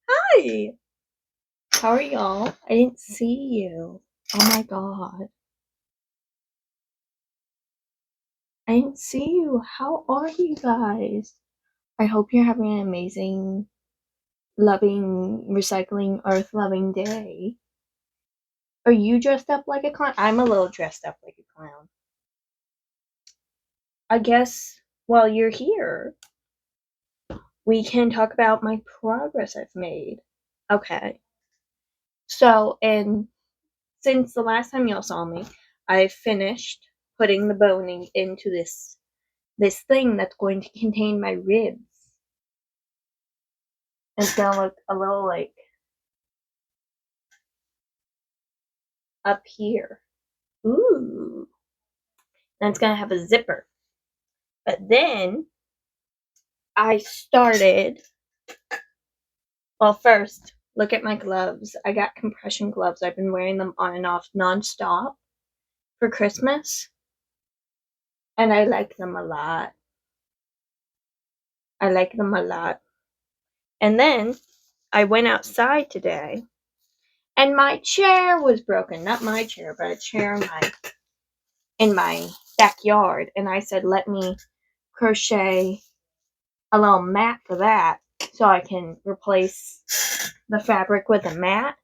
Hi! How are y'all? I didn't see you. Oh my god. I didn't see you. How are you guys? I hope you're having an amazing, loving, recycling, earth loving day. Are you dressed up like a clown? I'm a little dressed up like a clown. I guess while you're here, we can talk about my progress I've made. Okay. So, and since the last time y'all saw me, I finished putting the boning into this thing that's going to contain my ribs. It's gonna look a little like up here. Ooh. And it's gonna have a zipper. But then I started, well, first, look at my gloves. I got compression gloves. I've been wearing them on and off nonstop for Christmas. And I like them a lot. I like them a lot. And then I went outside today and my chair was broken. Not my chair, but a chair in my backyard. And I said, let me crochet a little mat for that so I can replace the fabric with a mat.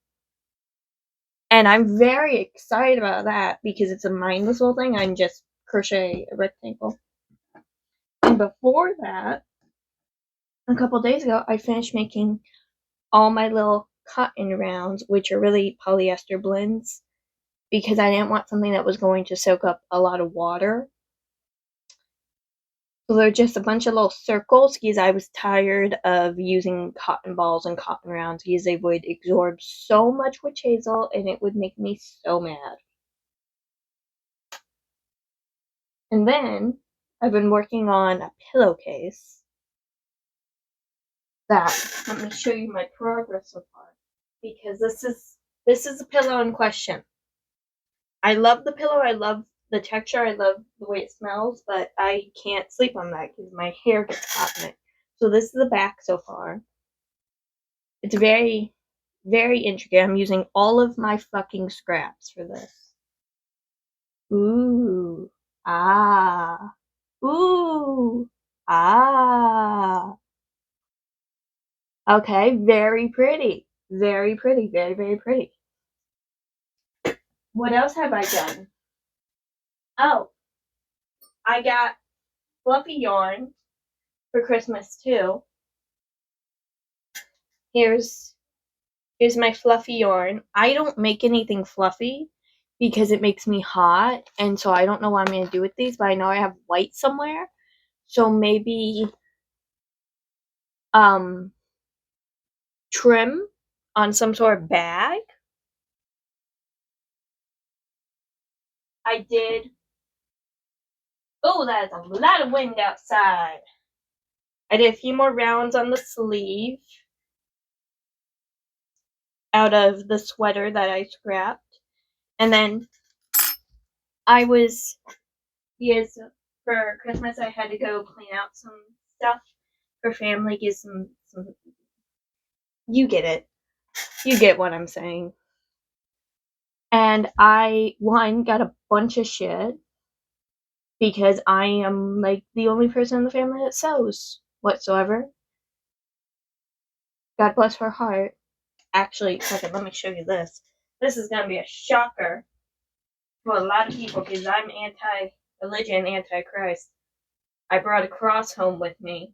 And I'm very excited about that because it's a mindless little thing. I can just crochet a rectangle. And before that, a couple days ago, I finished making all my little cotton rounds, which are really polyester blends, because I didn't want something that was going to soak up a lot of water. So they're just a bunch of little circles because I was tired of using cotton balls and cotton rounds because they would absorb so much witch hazel and it would make me so mad. And then I've been working on a pillowcase that, let me show you my progress so far, because this is the pillow in question. I love the pillow, I love the texture, I love the way it smells, but I can't sleep on that because my hair gets caught in it. So this is the back so far. It's very, very intricate. I'm using all of my fucking scraps for this. Ooh. Ah. Ooh. Ah. Okay, very pretty. Very pretty. Very, very pretty. What else have I done? Oh, I got fluffy yarn for Christmas too. Here's my fluffy yarn. I don't make anything fluffy because it makes me hot, and so I don't know what I'm gonna do with these, but I know I have white somewhere. So maybe trim on some sort of bag. I did. Oh, that is a lot of wind outside. I did a few more rounds on the sleeve out of the sweater that I scrapped. And then yes, for Christmas I had to go clean out some stuff for family, get some, you get it. You get what I'm saying. And I, one, got a bunch of shit because I am like the only person in the family that sews whatsoever. God bless her heart. Actually, second, let me show you this. This is gonna be a shocker to a lot of people because I'm anti-religion, anti-Christ. I brought a cross home with me,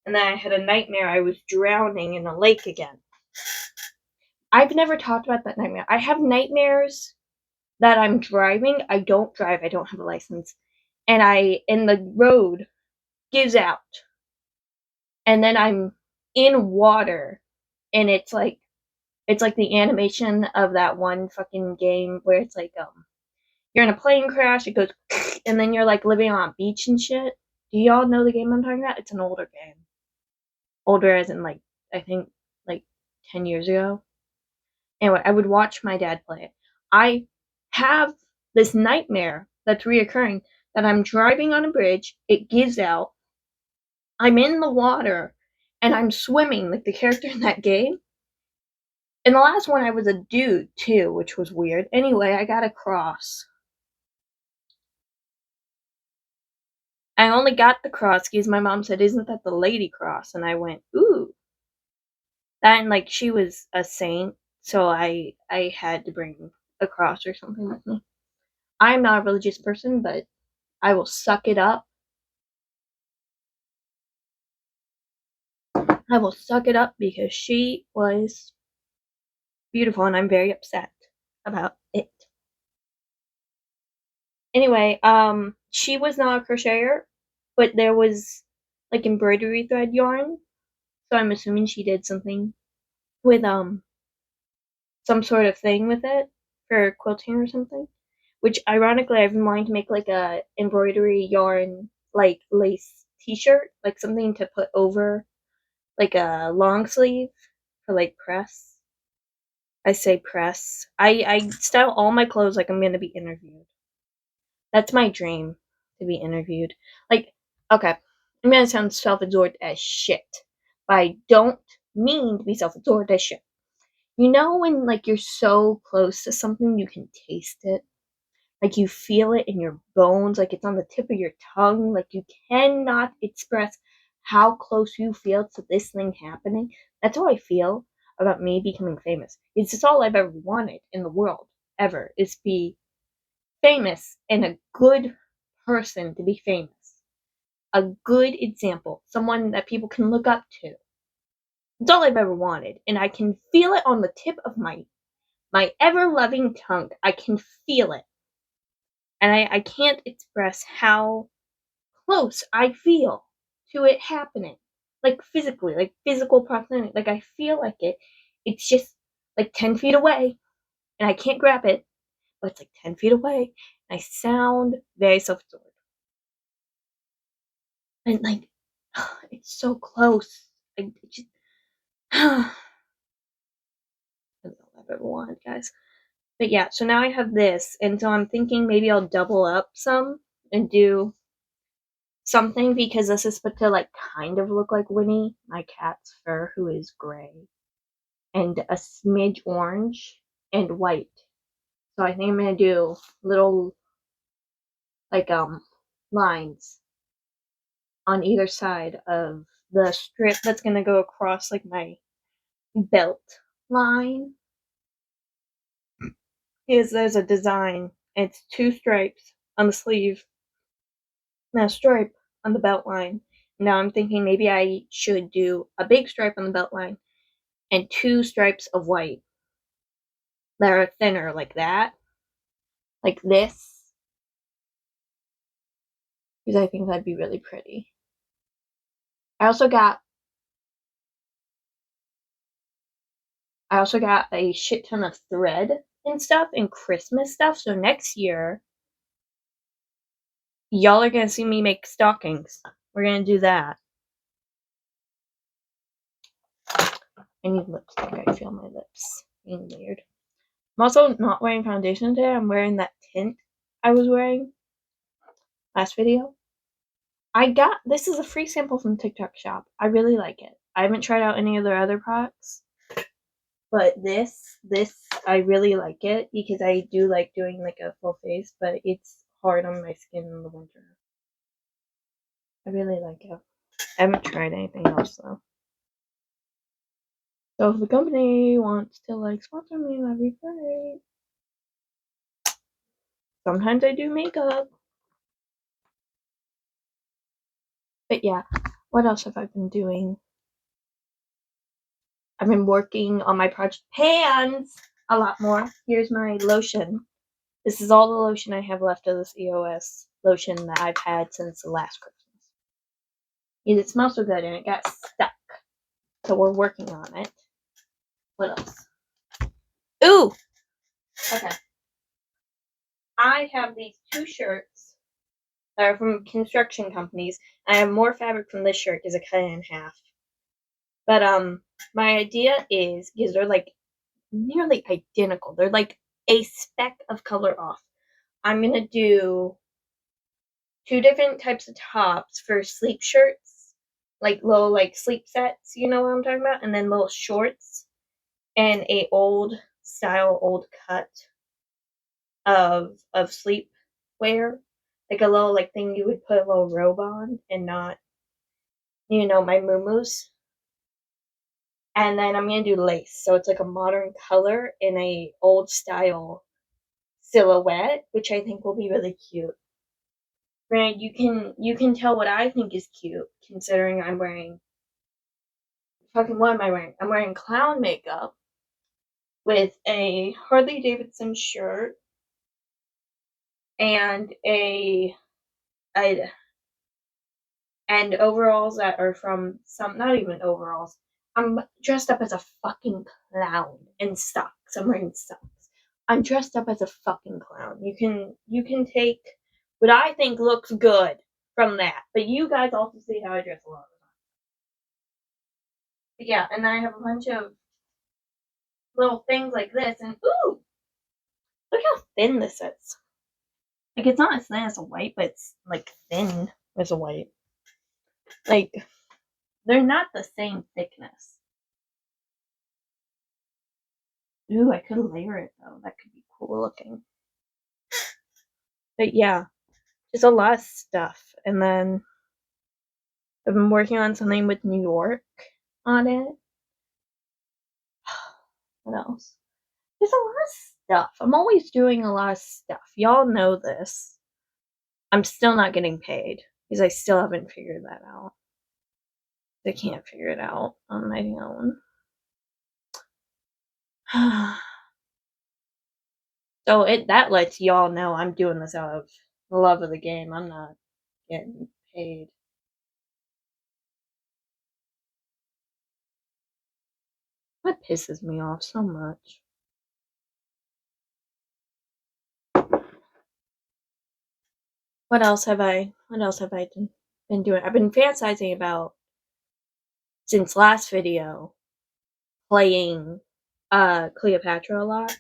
and then I had a nightmare I was drowning in a lake again. I've never talked about that nightmare. I have nightmares that I'm driving. I don't drive. I don't have a license. And the road gives out. And then I'm in water. And it's like the animation of that one fucking game where it's like, you're in a plane crash, it goes, and then you're like living on a beach and shit. Do y'all know the game I'm talking about? It's an older game. Older as in like, I think like 10 years ago. Anyway, I would watch my dad play it. I have this nightmare that's reoccurring that I'm driving on a bridge, it gives out, I'm in the water, and I'm swimming like the character in that game, And the last one I was a dude too, which was weird. Anyway, I got a cross. I only got the cross because my mom said, "Isn't that the lady cross?" And I went, "Ooh." And like she was a saint, so I had to bring a cross or something with me. I'm not a religious person, but I will suck it up. I will suck it up because she was beautiful and I'm very upset about it. Anyway, she was not a crocheter, but there was like embroidery thread yarn. So I'm assuming she did something with some sort of thing with it for quilting or something. Which ironically I've been wanting to make like a embroidery yarn like lace t-shirt, like something to put over like a long sleeve for like press. I say press. I style all my clothes like I'm gonna be interviewed. That's my dream, to be interviewed. Like, okay, I'm gonna sound self-absorbed as shit, but I don't mean to be self-absorbed as shit. You know when like you're so close to something you can taste it? Like you feel it in your bones, like it's on the tip of your tongue, like you cannot express how close you feel to this thing happening. That's how I feel about me becoming famous. It's just all I've ever wanted in the world, ever, is be famous and a good person to be famous. A good example, someone that people can look up to. It's all I've ever wanted, and I can feel it on the tip of my ever loving tongue. I can feel it. And I can't express how close I feel to it happening. Like physically, like physical proximity. Like I feel like it. It's just like 10 feet away, and I can't grab it, but it's like 10 feet away. And I sound very self absorbed. And like, it's so close. I just, that's all I've ever wanted, guys. But yeah, so now I have this, and so I'm thinking maybe I'll double up some and do something because this is supposed to like kind of look like Winnie, my cat's fur, who is gray, and a smidge orange and white. So I think I'm gonna do little like lines on either side of the strip that's gonna go across like my belt line. Is there's a design. It's two stripes on the sleeve and a stripe on the belt line. Now I'm thinking maybe I should do a big stripe on the belt line and two stripes of white that are thinner like that, like this, because I think that'd be really pretty. I also got a shit ton of thread and stuff and Christmas stuff. So next year, y'all are gonna see me make stockings. We're gonna do that. I need lipstick. I feel my lips being weird. I'm also not wearing foundation today. I'm wearing that tint I was wearing last video. This is a free sample from TikTok Shop. I really like it. I haven't tried out any of their other products, but this I really like it because I do like doing like a full face, but it's hard on my skin in the winter. I really like it. I haven't tried anything else though. So if the company wants to like sponsor me, that'd be great. Sometimes I do makeup. But yeah, what else have I been doing? I've been working on my project pans a lot more. Here's my lotion. This is all the lotion I have left of this EOS lotion that I've had since the last Christmas. It smells so good and it got stuck. So we're working on it. What else? Ooh! Okay. I have these two shirts that are from construction companies. I have more fabric from this shirt because I cut it in half. But my idea is, because they're like nearly identical. They're like a speck of color off. I'm gonna do two different types of tops for sleep shirts, like little like sleep sets, you know what I'm talking about, and then little shorts. and a old style, old cut of sleepwear, like a little like thing you would put a little robe on, and not, my muumuus. And then I'm gonna do lace, so it's like a modern color in a old style silhouette, which I think will be really cute. Granted, you can tell what I think is cute, considering I'm wearing fucking what am I wearing? I'm wearing clown makeup with a Harley Davidson shirt and I and overalls that are from some, not even overalls. I'm dressed up as a fucking clown in socks. I'm wearing socks. I'm dressed up as a fucking clown. You can take what I think looks good from that, but you guys also see how I dress a lot of the time. But yeah, and then I have a bunch of little things like this, and ooh, look how thin this is. Like, it's not as thin as a white, but it's like thin as a white. Like, they're not the same thickness. Ooh, I could layer it though. That could be cool looking. But yeah, just a lot of stuff. And then I've been working on something with New York on it. What else? There's a lot of stuff. I'm always doing a lot of stuff. Y'all know this. I'm still not getting paid because I still haven't figured that out. I can't figure it out on my own. So that lets y'all know I'm doing this out of the love of the game. I'm not getting paid. That pisses me off so much. What else have I been doing? I've been fantasizing about, since last video, playing Cleopatra a lot.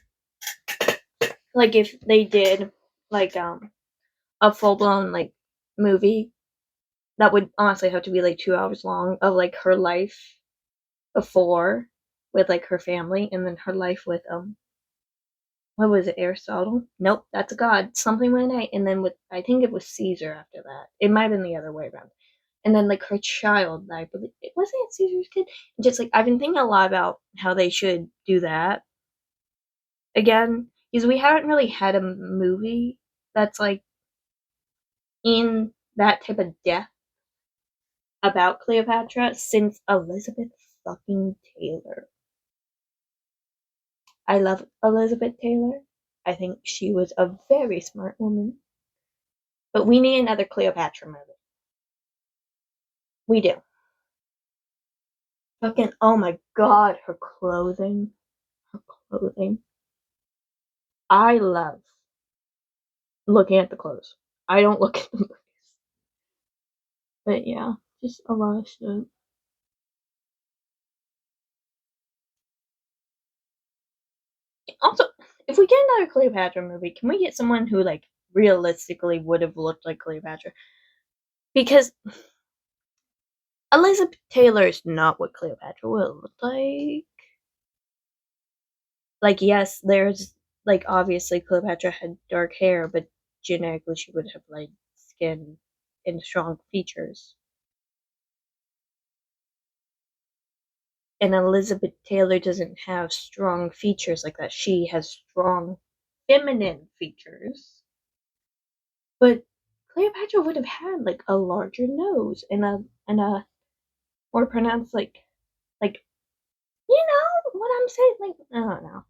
Like, if they did like a full blown like movie that would honestly have to be like 2 hours long, of like her life before, with like her family, and then her life with what was it, Aristotle? Nope, that's a god. Something with an A, and then with, I think it was Caesar after that. It might have been the other way around. And then like her child, I believe it wasn't Caesar's kid. Just like, I've been thinking a lot about how they should do that again, because we haven't really had a movie that's like in that type of depth about Cleopatra since Elizabeth fucking Taylor. I love Elizabeth Taylor. I think she was a very smart woman. But we need another Cleopatra movie. We do. Fucking, oh my god, her clothing. Her clothing. I love looking at the clothes. I don't look at the movies. But yeah, just a lot of shit. Also, if we get another Cleopatra movie, can we get someone who like realistically would have looked like Cleopatra? Because Elizabeth Taylor is not what Cleopatra will look like. Like, yes, there's like, obviously Cleopatra had dark hair, but genetically she would have light skin and strong features. And Elizabeth Taylor doesn't have strong features like that. She has strong feminine features. But Cleopatra would have had like a larger nose and a more pronounced like you know what I'm saying? Like, I don't know.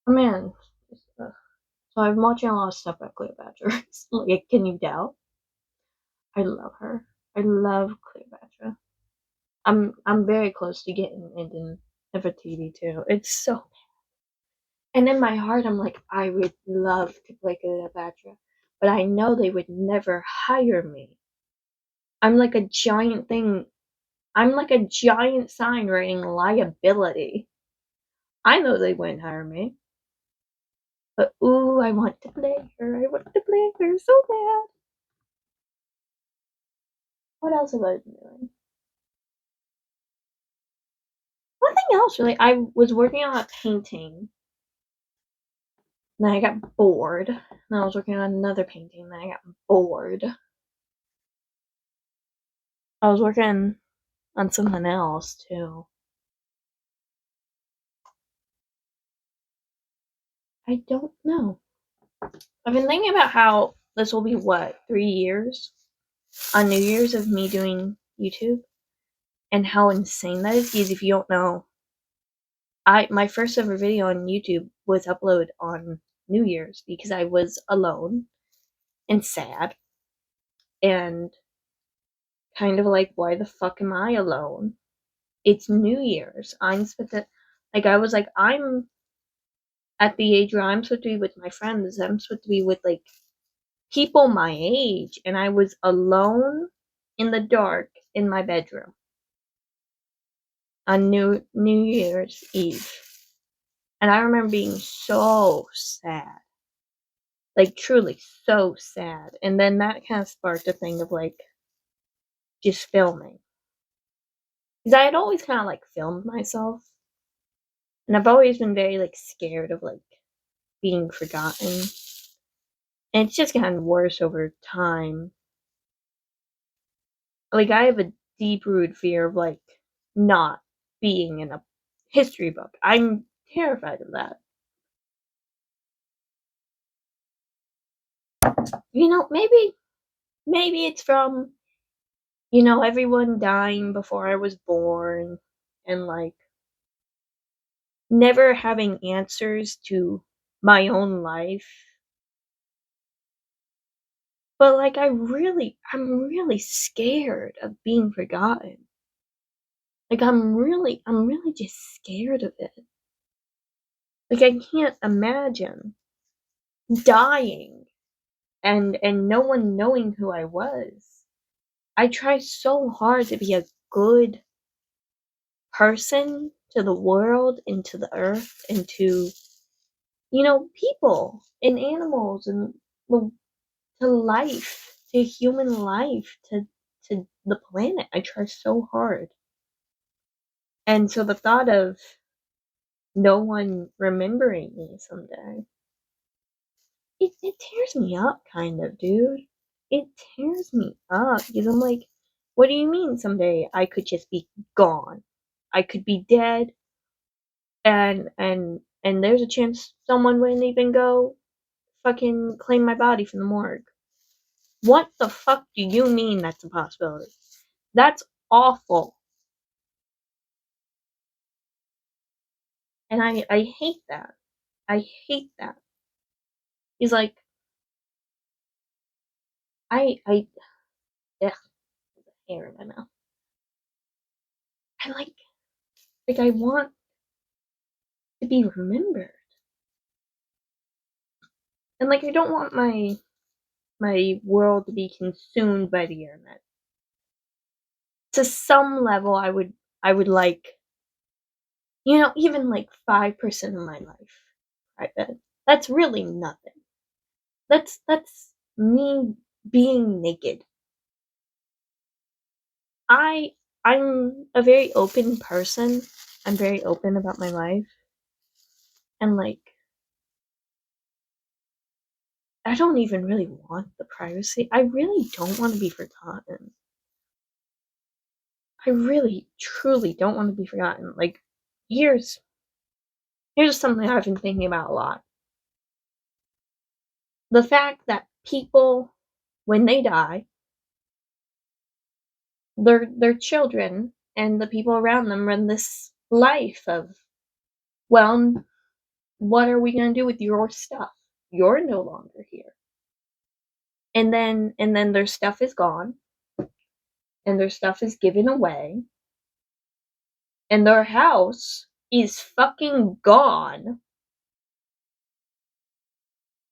Man, so I'm watching a lot of stuff about Cleopatra. Like, can you tell? I love her. I love Cleopatra. I'm very close to getting into Nefertiti too. It's so, and in my heart I'm like, I would love to play Cleopatra, but I know they would never hire me. I'm like a giant thing. I'm like a giant sign writing liability. I know they wouldn't hire me. But ooh, I want to play her. I want to play her so bad. What else have I been doing? nothing else really. I was working on a painting. Then I got bored. Then I was working on another painting. Then I got bored. I was working on something else too. I don't know. I've been thinking about how this will be 3 years on New Year's of me doing YouTube, and how insane that is. Because if you don't know, my first ever video on YouTube was uploaded on New Year's because I was alone and sad and kind of like, why the fuck am I alone? It's New Year's. I'm supposed to, I was like, I'm at the age where I'm supposed to be with my friends. I'm supposed to be with like people my age, and I was alone in the dark in my bedroom on New Year's Eve. And I remember being so sad. Like, truly so sad. And then that kind of sparked a thing of like just filming. Because I had always kind of like filmed myself. And I've always been very like scared of like being forgotten. And it's just gotten worse over time. Like, I have a deep rooted fear of like not being in a history book. I'm terrified of that. You know, maybe it's from, you know, everyone dying before I was born, and like never having answers to my own life. But like I'm really scared of being forgotten. Like I'm really just scared of it. Like I can't imagine dying and no one knowing who I was. I try so hard to be a good person to the world and to the earth and to, you know, people and animals and to life, to human life, to the planet. I try so hard. And so the thought of no one remembering me someday, it tears me up, kind of, dude. It tears me up because I'm like, what do you mean someday I could just be gone? I could be dead, and there's a chance someone wouldn't even go fucking claim my body from the morgue. What the fuck do you mean that's a possibility? That's awful. And I hate that. I hate that. He's like, ugh, hair in my mouth. I like, I want to be remembered. And like, I don't want my world to be consumed by the internet. To some level, I would like, you know, even like 5% of my life private. That's really nothing. That's me being naked. I I'm a very open person. I'm very open about my life. And like, I don't even really want the privacy. I really don't want to be forgotten. I really truly don't want to be forgotten. Like, here's something I've been thinking about a lot. The fact that people, when they die, their children and the people around them run this life of, well, what are we gonna do with your stuff? You're no longer here. And then their stuff is gone, and their stuff is given away, and their house is fucking gone.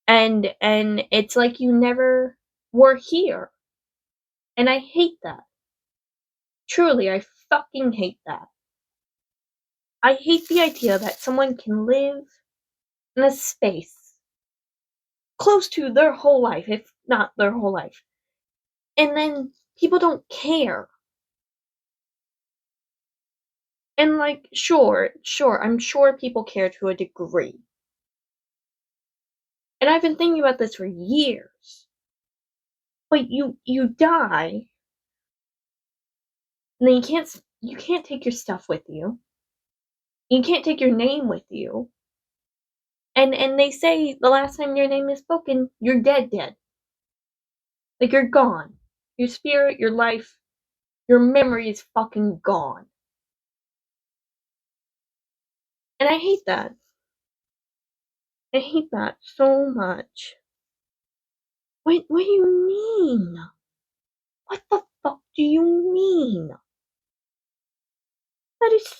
And it's like you never were here. And I hate that. Truly, I fucking hate that. I hate the idea that someone can live in a space close to their whole life, if not their whole life, and then people don't care. And, like, sure, I'm sure people care to a degree. And I've been thinking about this for years. But you die, and then you can't take your stuff with you. You can't take your name with you. And they say the last time your name is spoken, you're dead dead. Like, you're gone. Your spirit, your life, your memory is fucking gone. And I hate that. I hate that so much. What do you mean? What the fuck do you mean? That is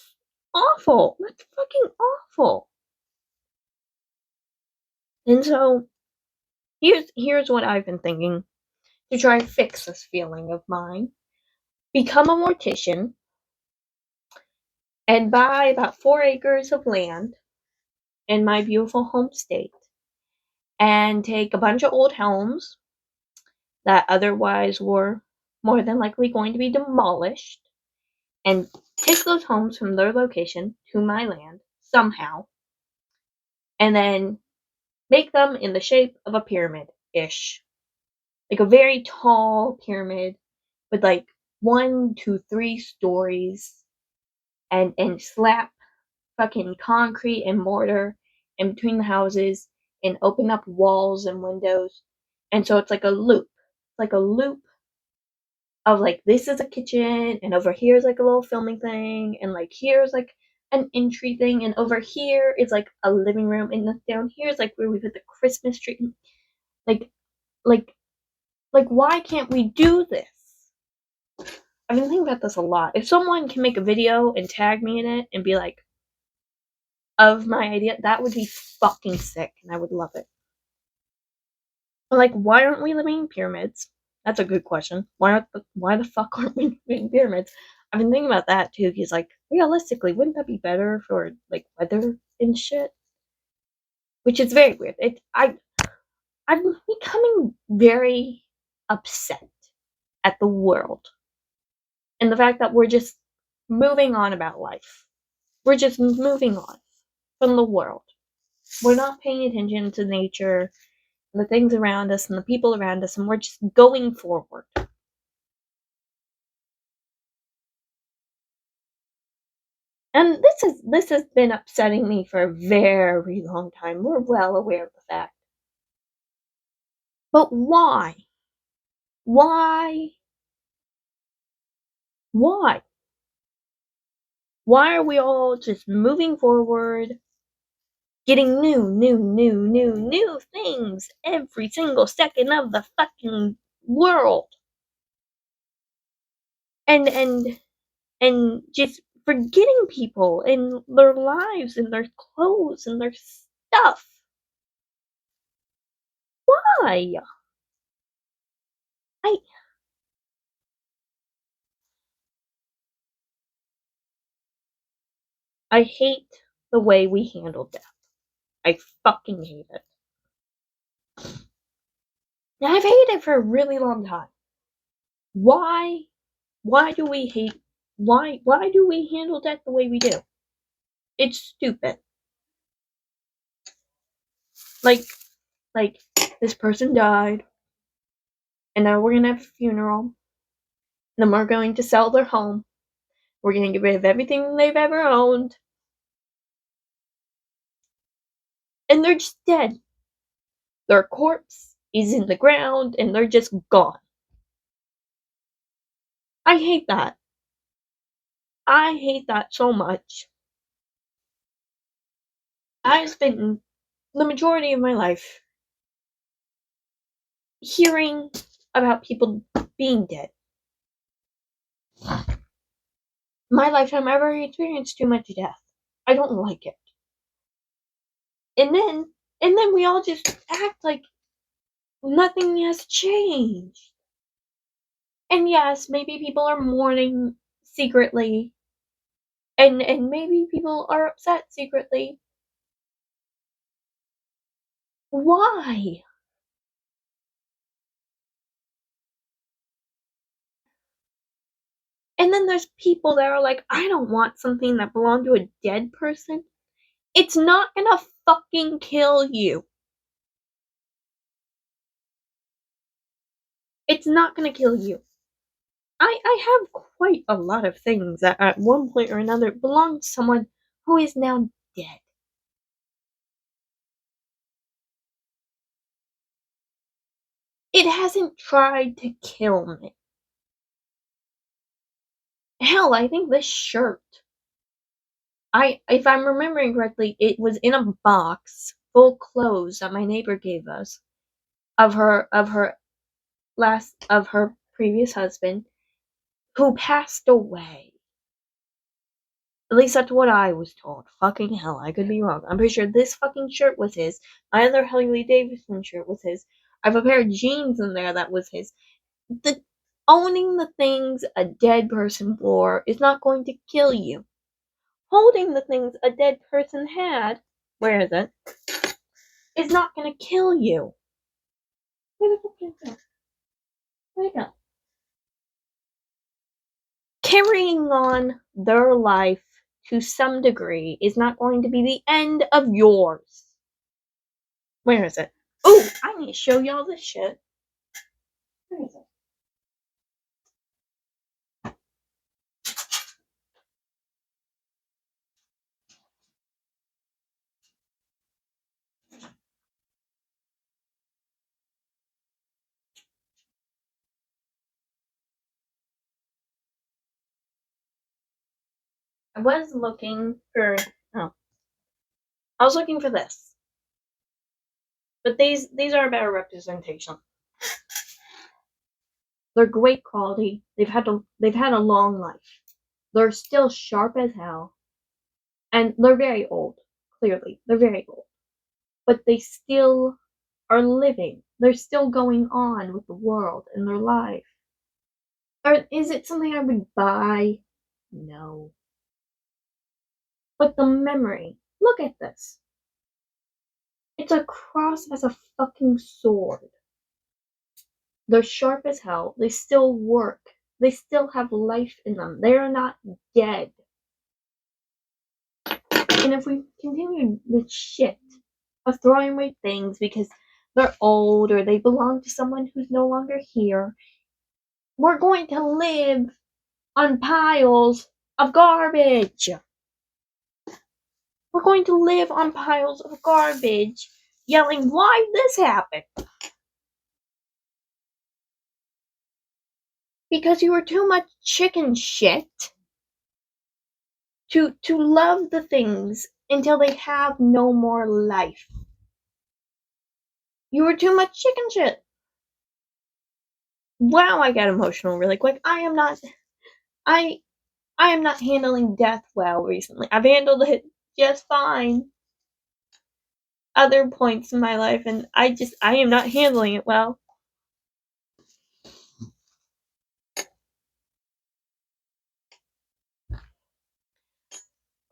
awful. That's fucking awful. And so here's what I've been thinking to try and fix this feeling of mine. Become a mortician and buy about 4 acres of land in my beautiful home state and take a bunch of old homes that otherwise were more than likely going to be demolished and take those homes from their location to my land somehow and then make them in the shape of a pyramid-ish. Like a very tall pyramid with like 1 to 3 stories and slap fucking concrete and mortar in between the houses and open up walls and windows. And so it's like a loop. Like a loop of like this is a kitchen and over here is like a little filming thing and like here's like an entry thing and over here is like a living room and down here is like where we put the Christmas tree. Like like like why can't we do this? I've been thinking about this a lot. If someone can make a video and tag me in it and be like, of my idea, that would be fucking sick and I would love it. But like, why aren't we living in pyramids? That's a good question. Why the fuck aren't we living in pyramids? I've been thinking about that too, because like, realistically, wouldn't that be better for like weather and shit? Which is very weird. I'm becoming very upset at the world and the fact that we're just moving on about life. We're just moving on from the world. We're not paying attention to nature and the things around us and the people around us, and we're just going forward. And this has been upsetting me for a very long time. We're well aware of the fact. But why? Why? Why? Why are we all just moving forward, getting new things every single second of the fucking world? And just forgetting people and their lives and their clothes and their stuff. Why? I I hate the way we handle death. I fucking hate it. And I've hated it for a really long time. Why? Why do we hate? Why do we handle death the way we do? It's stupid. Like like this person died, and now we're gonna have a funeral. Then we're going to sell their home. We're gonna get rid of everything they've ever owned, and they're just dead. Their corpse is in the ground, and they're just gone. I hate that. I hate that so much. I've spent the majority of my life hearing about people being dead. My lifetime, I've already experienced too much death. I don't like it. And then we all just act like nothing has changed. And yes, maybe people are mourning secretly. And maybe people are upset secretly. Why? And then there's people that are like, I don't want something that belonged to a dead person. It's not gonna fucking kill you. It's not gonna kill you. I have quite a lot of things that at one point or another belonged to someone who is now dead. It hasn't tried to kill me. Hell, I think this shirt, if I'm remembering correctly, it was in a box full of clothes that my neighbor gave us of her previous husband who passed away. At least that's what I was told. Fucking hell, I could be wrong. I'm pretty sure this fucking shirt was his. My other Harley Davidson shirt was his. I have a pair of jeans in there that was his. Owning the things a dead person wore is not going to kill you. Holding the things a dead person had, where is it, is not going to kill you. Where the fuck is it? Where'd it go? Carrying on their life to some degree is not going to be the end of yours. Where is it? Ooh, I need to show y'all this shit. Where is it? I was looking for I was looking for this. But these are a better representation. They're great quality. They've had a long life. They're still sharp as hell. And they're very old. Clearly. They're very old. But they still are living. They're still going on with the world and their life. Or is it something I would buy? No. But the memory. Look at this. It's a cross as a fucking sword. They're sharp as hell. They still work. They still have life in them. They are not dead. And if we continue this shit of throwing away things because they're old or they belong to someone who's no longer here, we're going to live on piles of garbage. We're going to live on piles of garbage, yelling, why this happened? Because you were too much chicken shit to love the things until they have no more life. You were too much chicken shit. Wow, I got emotional really quick. I am not handling death well recently. I've handled it just fine other points in my life, and I am not handling it well.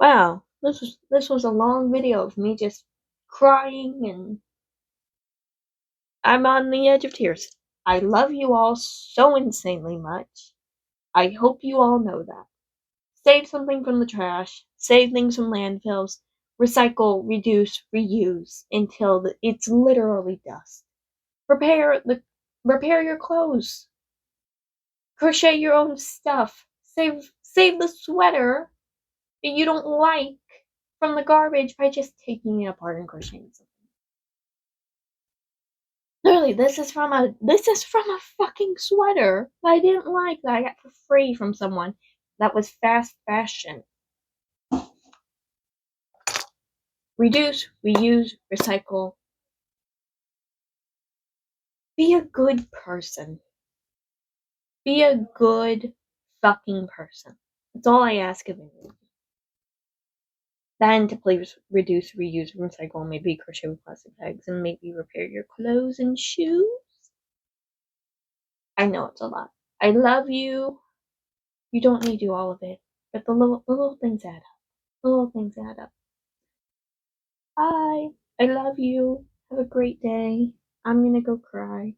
Wow, this was a long video of me just crying, and I'm on the edge of tears. I love you all so insanely much. I hope you all know that. Save something from the trash, save things from landfills, recycle, reduce, reuse until it's literally dust. Repair your clothes. Crochet your own stuff. Save the sweater that you don't like from the garbage by just taking it apart and crocheting something. Literally, this is from a fucking sweater that I didn't like that I got for free from someone that was fast fashion. Reduce, reuse, recycle. Be a good person. Be a good fucking person. That's all I ask of you. Then to please reduce, reuse, recycle, maybe crochet with plastic bags, and maybe repair your clothes and shoes. I know it's a lot. I love you. You don't need to do all of it, but the little things add up. The little things add up. Bye. I love you. Have a great day. I'm gonna go cry.